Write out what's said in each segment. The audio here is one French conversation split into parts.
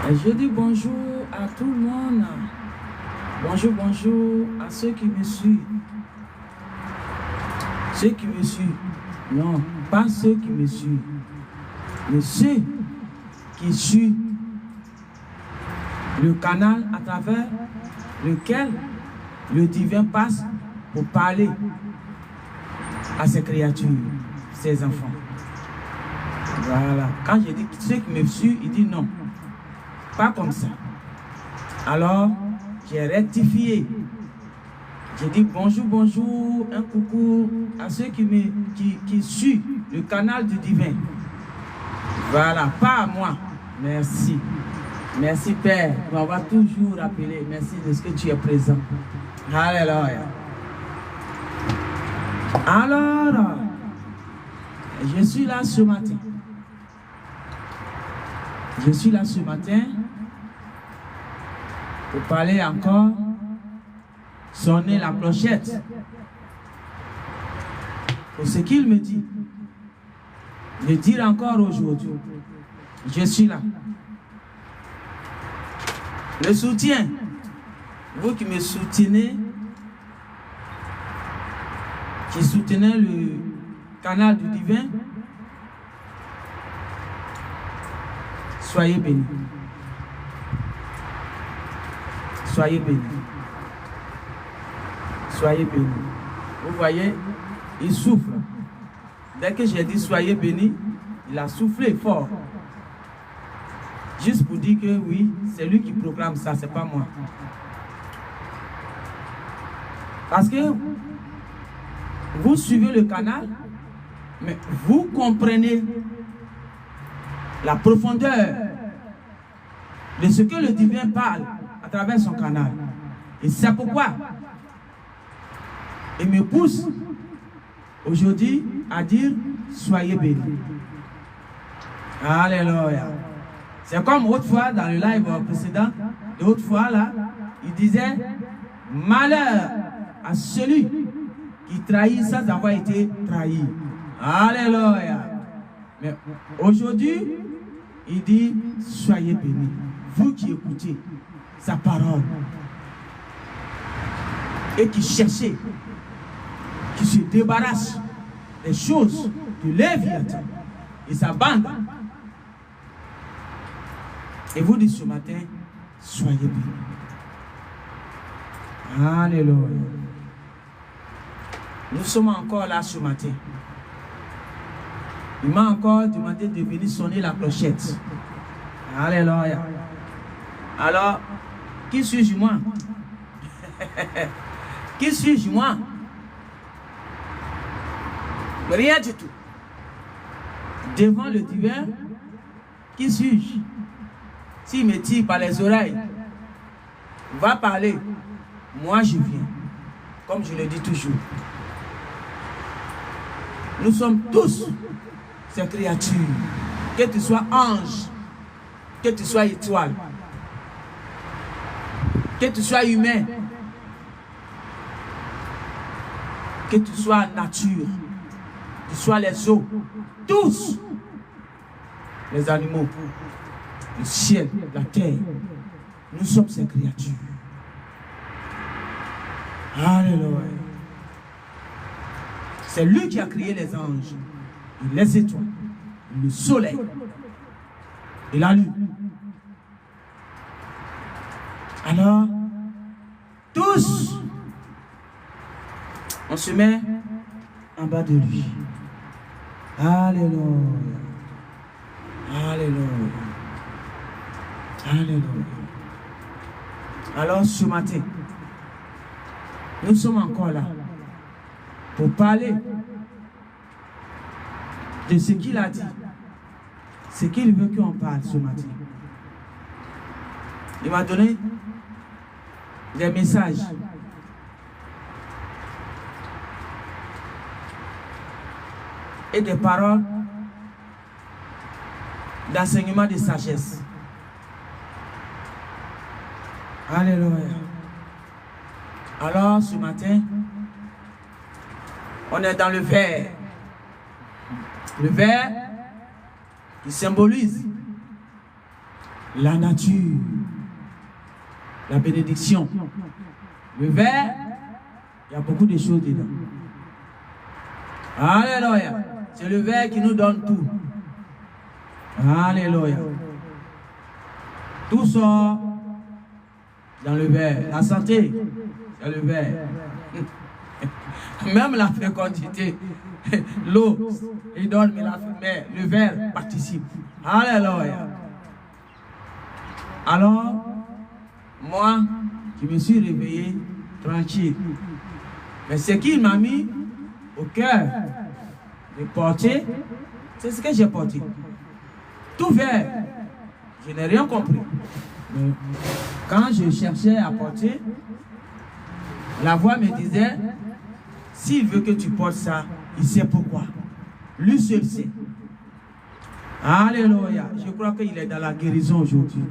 Et je dis bonjour à tout le monde. Bonjour, bonjour à ceux qui me suivent. Ceux qui me suivent. Non, pas ceux qui me suivent. Mais ceux qui suivent le canal à travers lequel le divin passe pour parler à ses créatures, ses enfants. Voilà. Quand je dis ceux qui me suivent, il dit non. Pas comme ça. Alors, j'ai rectifié. J'ai dit bonjour, bonjour, un coucou à ceux qui suivent le canal du divin. Voilà, pas à moi. Merci. Merci Père. On va toujours rappeler. Merci de ce que tu es présent. Alléluia. Alors, je suis là ce matin. Je suis là ce matin pour parler encore, sonner la clochette. Pour ce qu'il me dit, de dire encore aujourd'hui, je suis là. Le soutien, vous qui me soutenez, qui soutenez le canal du divin, soyez bénis. Soyez bénis. Soyez bénis. Vous voyez, il souffle. Dès que j'ai dit soyez bénis, il a soufflé fort. Juste pour dire que oui, c'est lui qui proclame ça, c'est pas moi. Parce que vous suivez le canal, mais vous comprenez la profondeur de ce que le divin parle à travers son canal. Et c'est pourquoi il me pousse aujourd'hui à dire soyez bénis. Alléluia. C'est comme autrefois dans le live précédent, autrefois là, il disait malheur à celui qui trahit sans avoir été trahi. Alléluia. Mais aujourd'hui, il dit soyez bénis. Vous qui écoutez sa parole et qui cherchez, qui se débarrasse des choses de Léviathan et sa bande. Et vous dites ce matin, soyez bénis. Alléluia. Nous sommes encore là ce matin. Il m'a encore demandé de venir sonner la clochette. Alléluia. Alors, qui suis-je moi? Qui suis-je moi? Rien du tout. Devant le divin, qui suis-je? S'il me tire par les oreilles, va parler. Moi, je viens. Comme je le dis toujours. Nous sommes tous ces créatures. Que tu sois ange, que tu sois étoile, que tu sois humain, que tu sois nature, que tu sois les eaux, tous les animaux, le ciel, la terre, nous sommes ces créatures. Alléluia. C'est lui qui a créé les anges, et les étoiles, et le soleil, et la lune. Alors, tous, on se met en bas de lui. Alléluia. Alléluia. Alléluia. Alors, ce matin, nous sommes encore là pour parler de ce qu'il a dit, ce qu'il veut qu'on parle ce matin. Il m'a donné des messages. Et des paroles d'enseignement de sagesse. Alléluia. Alors, ce matin, on est dans le verre. Le verre qui symbolise la nature, la bénédiction. Le verre, il y a beaucoup de choses dedans. Alléluia. C'est le verre qui nous donne tout. Alléluia. Tout sort dans le verre. La santé, c'est le verre. Même la fécondité, l'eau, il donne, mais le verre participe. Alléluia. Alors, moi, je me suis réveillé tranquille. Mais ce qu'il m'a mis au cœur de porter, c'est ce que j'ai porté. Tout vert. Je n'ai rien compris. Mais quand je cherchais à porter, la voix me disait, s'il veut que tu portes ça, il sait pourquoi. Lui seul sait. Alléluia. Je crois qu'il est dans la guérison aujourd'hui.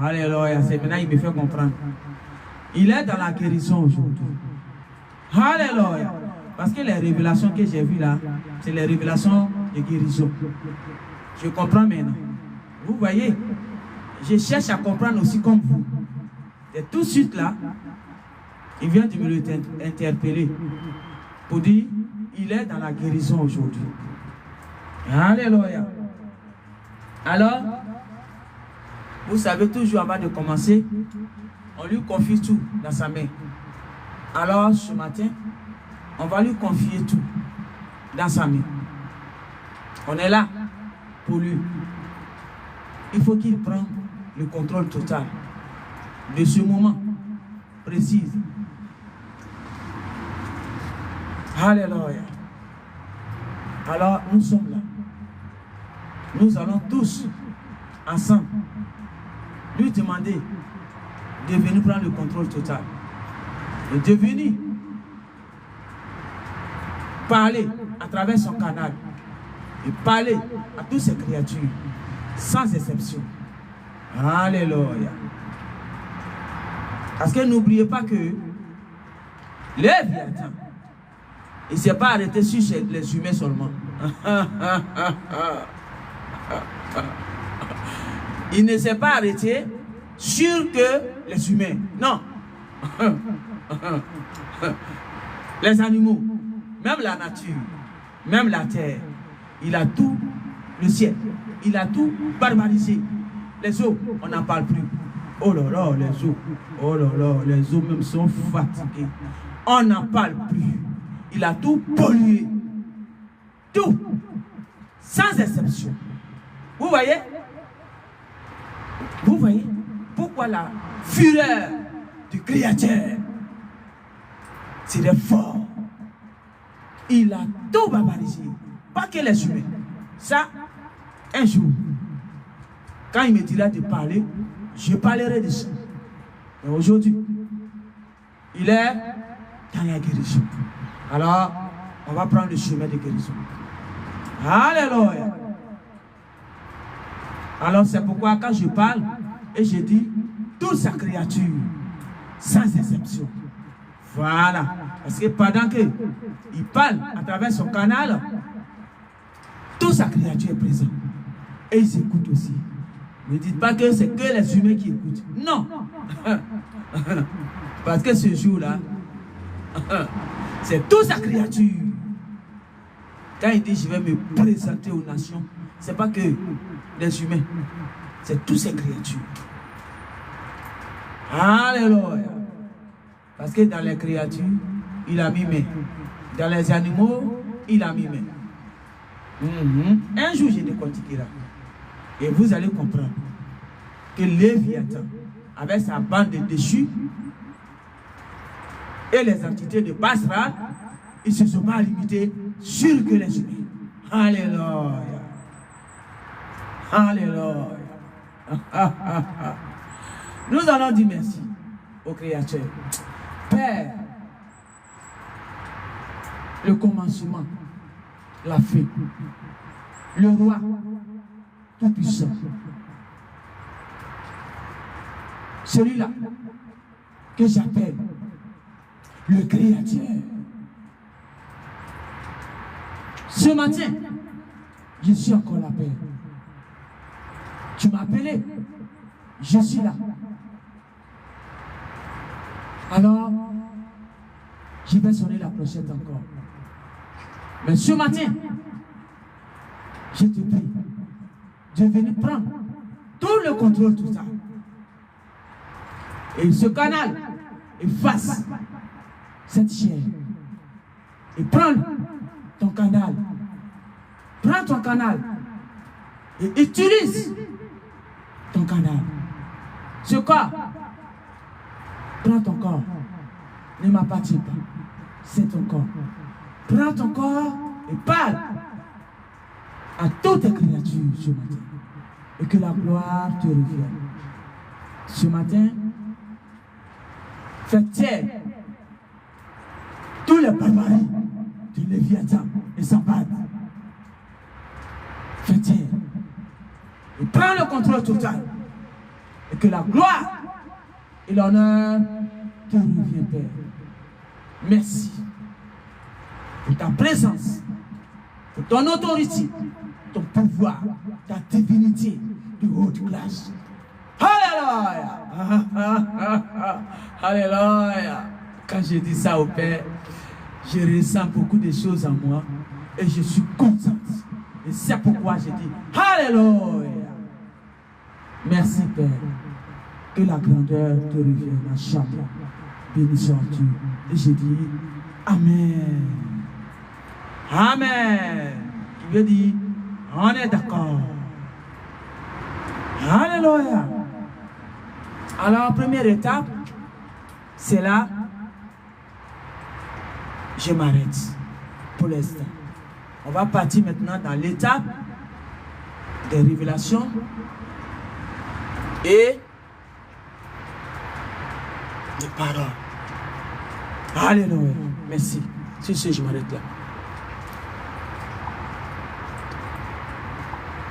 Alléluia. C'est maintenant il me fait comprendre. Il est dans la guérison aujourd'hui. Alléluia. Parce que les révélations que j'ai vues là, c'est les révélations de guérison. Je comprends maintenant. Vous voyez, je cherche à comprendre aussi comme vous. Et tout de suite là, il vient de me interpeller pour dire, il est dans la guérison aujourd'hui. Alléluia. Alors, vous savez, toujours avant de commencer, on lui confie tout dans sa main. Alors, ce matin, on va lui confier tout dans sa main. On est là pour lui. Il faut qu'il prenne le contrôle total de ce moment précis. Alléluia. Alors, nous sommes là. Nous allons tous, ensemble, lui demander de venir prendre le contrôle total. Et de venir parler à travers son canal. Et parler à toutes ces créatures, sans exception. Alléluia. Parce que n'oubliez pas que Léviathan, il ne s'est pas arrêté sur les humains seulement. Il ne s'est pas arrêté sur que les humains. Non. Les animaux, même la nature, même la terre, il a tout, le ciel, il a tout barbarisé. Les eaux, on n'en parle plus. Oh là là, les eaux, oh là là, les eaux même sont fatiguées. On n'en parle plus. Il a tout pollué. Tout. Sans exception. Vous voyez? Vous voyez? Pourquoi la fureur du Créateur? C'est le fort. Il a tout barbarisé. Pas que les humains. Ça, un jour, quand il me dira de parler, je parlerai de ça. Mais aujourd'hui, il est dans la guérison. Alors, on va prendre le chemin de guérison. Alléluia. Alors, c'est pourquoi quand je parle, et je dis, toute sa créature, sans exception. Voilà. Parce que pendant qu'il parle à travers son canal, toute sa créature est présente. Et ils écoutent aussi. Ne dites pas que c'est que les humains qui écoutent. Non. Parce que ce jour-là, c'est toute sa créature. Quand il dit je vais me présenter aux nations, ce n'est pas que les humains, c'est toutes ces créatures. Alléluia. Parce que dans les créatures, il a mis main. Dans les animaux, il a mis main. Un jour, je décortiquerai. Et vous allez comprendre que Léviathan, avec sa bande de déchus et les entités de Basra, ils se sont pas limités sur que les humains. Alléluia. Alléluia. Nous allons dire merci au Créateur. Père, le commencement, la fin, le roi tout-puissant, celui-là que j'appelle le Créateur. Ce matin, je suis encore la paix. Tu m'as appelé je suis là. Alors, je vais sonner la clochette encore. Mais ce matin, je te prie de venir prendre tout le contrôle de tout ça. Et ce canal efface cette chair. Et prends ton canal. Prends ton canal. Et utilise ton canal. Ce corps, prends ton corps. Ne m'appartient pas. C'est ton corps. Prends ton corps et parle à toutes tes créatures ce matin. Et que la gloire te revienne. Ce matin, fais taire tous les barbaries de Léviathan et Sambat. Fais taire. Et prends le contrôle total. Et que la gloire et l'honneur te reviennent, Père. Merci pour ta présence, pour ton autorité, ton pouvoir, ta divinité de haute classe. Alléluia! Alléluia! Quand je dis ça au Père, je ressens beaucoup de choses en moi et je suis contente. Et c'est pourquoi je dis Alléluia! Merci, Père. Que la grandeur te revienne à chaque fois. Béni sois-tu. Et je dis Amen. Amen. Qui veut dire on est d'accord. Alléluia. Alors, première étape, c'est là, je m'arrête pour l'instant. On va partir maintenant dans l'étape des révélations et des paroles. Alléluia. Merci. Sur ce, je m'arrête là.